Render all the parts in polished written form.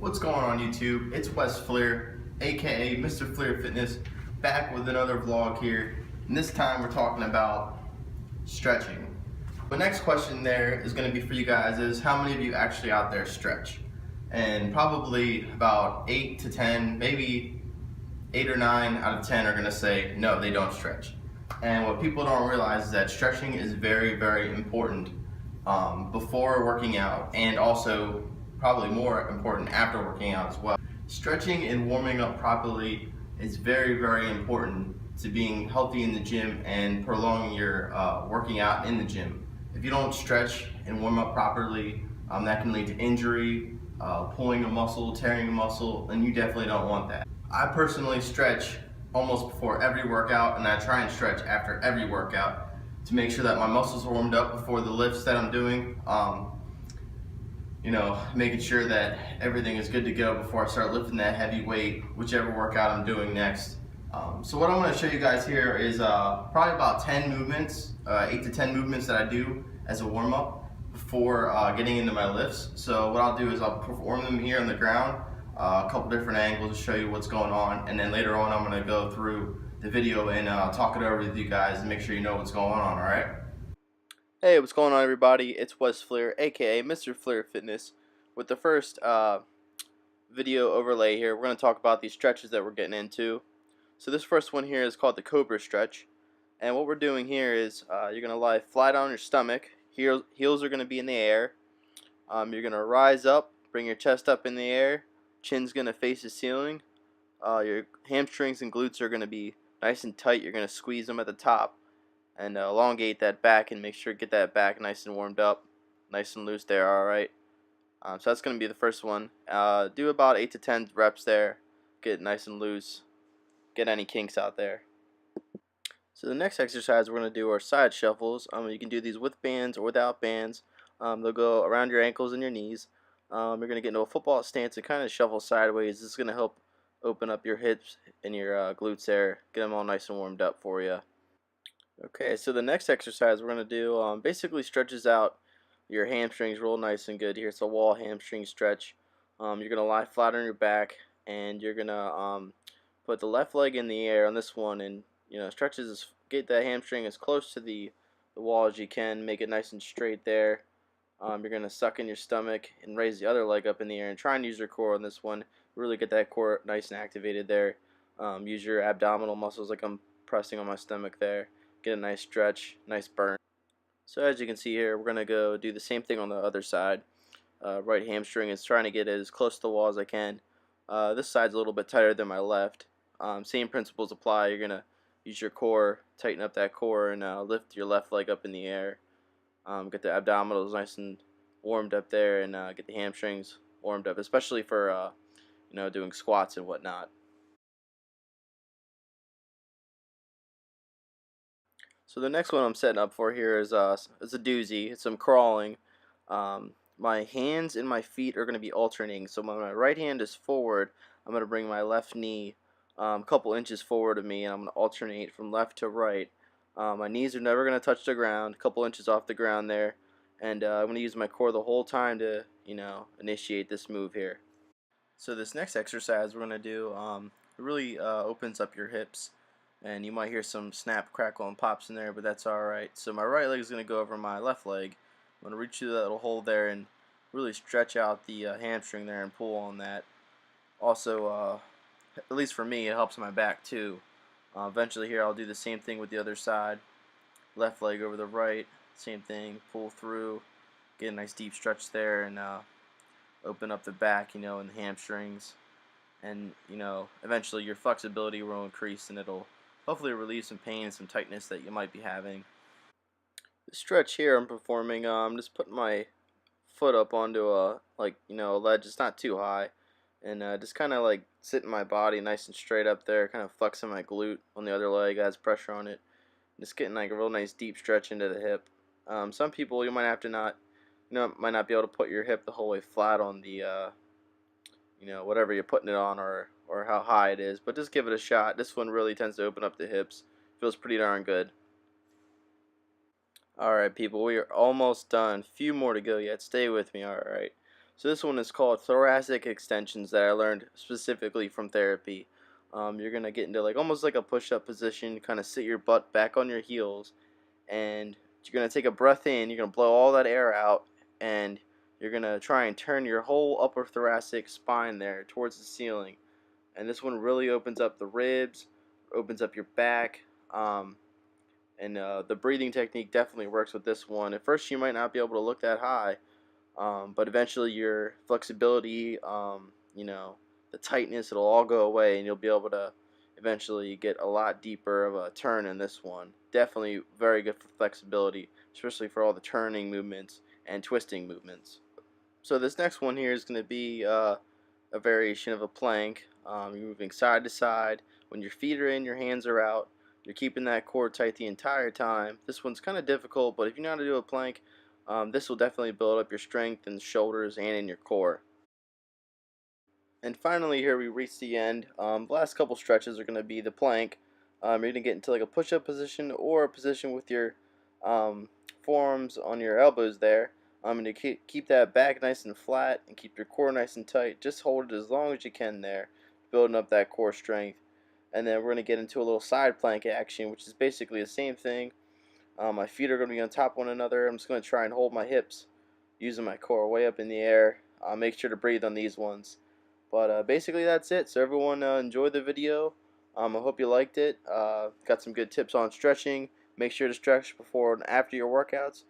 What's going on YouTube? It's Wes Fleer, aka Mr. Fleer Fitness, back with another vlog here. And this time we're talking about stretching. The next question there is going to be for you guys is how many of you actually out there stretch? And probably about 8 to 10, maybe 8 or 9 out of 10 are going to say no, they don't stretch. And what people don't realize is that stretching is very, very important before working out, and also probably more important after working out as well. Stretching and warming up properly is very, very important to being healthy in the gym and prolonging your working out in the gym. If you don't stretch and warm up properly, that can lead to injury, pulling a muscle, tearing a muscle, and you definitely don't want that. I personally stretch almost before every workout, and I try and stretch after every workout to make sure that my muscles are warmed up before the lifts that I'm doing. Making sure that everything is good to go before I start lifting that heavy weight, whichever workout I'm doing next. So what I'm going to show you guys here is probably about 10 movements, 8 to 10 movements that I do as a warm-up before getting into my lifts. So what I'll do is I'll perform them here on the ground, a couple different angles to show you what's going on, and then later on I'm going to go through the video and talk it over with you guys and make sure you know what's going on, alright? Hey, what's going on everybody? It's Wes Fleer, aka Mr. Fleer Fitness, with the first video overlay here. We're going to talk about these stretches that we're getting into. So this first one here is called the Cobra stretch, and what we're doing here is you're going to lie flat on your stomach. Heels are going to be in the air. You're going to rise up, bring your chest up in the air, chin's going to face the ceiling. Your hamstrings and glutes are going to be nice and tight. You're going to squeeze them at the top and elongate that back and make sure to get that back nice and warmed up, nice and loose there. Alright, so that's going to be the first one. Do about 8 to 10 reps there, get nice and loose, get any kinks out there. So the next exercise we're going to do are side shuffles. You can do these with bands or without bands. They'll go around your ankles and your knees. You're going to get into a football stance and kind of shuffle sideways. This is going to help open up your hips and your glutes there, get them all nice and warmed up for you. Okay, so the next exercise we're going to do basically stretches out your hamstrings real nice and good. Here it's a wall hamstring stretch. You're going to lie flat on your back, and you're going to put the left leg in the air on this one, and get that hamstring as close to the wall as you can. Make it nice and straight there. You're going to suck in your stomach and raise the other leg up in the air, and try and use your core on this one. Really get that core nice and activated there. Use your abdominal muscles like I'm pressing on my stomach there. Get a nice stretch, nice burn. So as you can see here, we're going to go do the same thing on the other side. Right hamstring is trying to get it as close to the wall as I can. This side's a little bit tighter than my left. Same principles apply. You're going to use your core, tighten up that core, and lift your left leg up in the air. Get the abdominals nice and warmed up there, and get the hamstrings warmed up, especially for doing squats and whatnot. So the next one I'm setting up for here is a doozy. It's some crawling. My hands and my feet are going to be alternating. So when my right hand is forward, I'm going to bring my left knee a couple inches forward of me, and I'm going to alternate from left to right. My knees are never going to touch the ground, a couple inches off the ground there, and I'm going to use my core the whole time to initiate this move here. So this next exercise we're going to do really opens up your hips. And you might hear some snap, crackle, and pops in there, but that's alright. So my right leg is going to go over my left leg. I'm going to reach through that little hole there and really stretch out the hamstring there and pull on that. Also, at least for me, it helps my back too. Eventually here I'll do the same thing with the other side. Left leg over the right, same thing, pull through, get a nice deep stretch there, and open up the back, and the hamstrings. And eventually your flexibility will increase, and it'll hopefully relieve some pain and some tightness that you might be having. The stretch here I'm performing, I'm just putting my foot up onto a ledge. It's not too high, and just kind of like sitting my body nice and straight up there, kind of flexing my glute on the other leg, has pressure on it. Just getting like a real nice deep stretch into the hip. Some people you might have to might not be able to put your hip the whole way flat on the whatever you're putting it on, or how high it is, but just give it a shot. This one really tends to open up the hips. Feels pretty darn good. Alright people, we are almost done. Few more to go yet. Stay with me, alright. So this one is called thoracic extensions that I learned specifically from therapy. You're gonna get into like almost like a push-up position, kind of sit your butt back on your heels, and you're gonna take a breath in. You're gonna blow all that air out, and you're gonna try and turn your whole upper thoracic spine there towards the ceiling. And this one really opens up the ribs, opens up your back. And the breathing technique definitely works with this one. At first, you might not be able to look that high, but eventually your flexibility, the tightness, it'll all go away, and you'll be able to eventually get a lot deeper of a turn in this one. Definitely very good for flexibility, especially for all the turning movements and twisting movements. So this next one here is going to be a variation of a plank. You're moving side to side. When your feet are in, your hands are out. You're keeping that core tight the entire time. This one's kind of difficult, but if you know how to do a plank, this will definitely build up your strength in the shoulders and in your core. And finally here we reach the end. The last couple stretches are going to be the plank. You're going to get into like a push-up position or a position with your forearms on your elbows there. I'm going to keep that back nice and flat and keep your core nice and tight. Just hold it as long as you can there, building up that core strength. And then we're going to get into a little side plank action, which is basically the same thing. My feet are going to be on top of one another. I'm just going to try and hold my hips using my core way up in the air. Make sure to breathe on these ones. But basically that's it. So everyone enjoy the video. I hope you liked it. Got some good tips on stretching. Make sure to stretch before and after your workouts.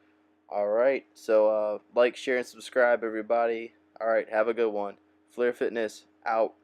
Alright, so like, share, and subscribe, everybody. Alright, have a good one. Flear Fitness, out.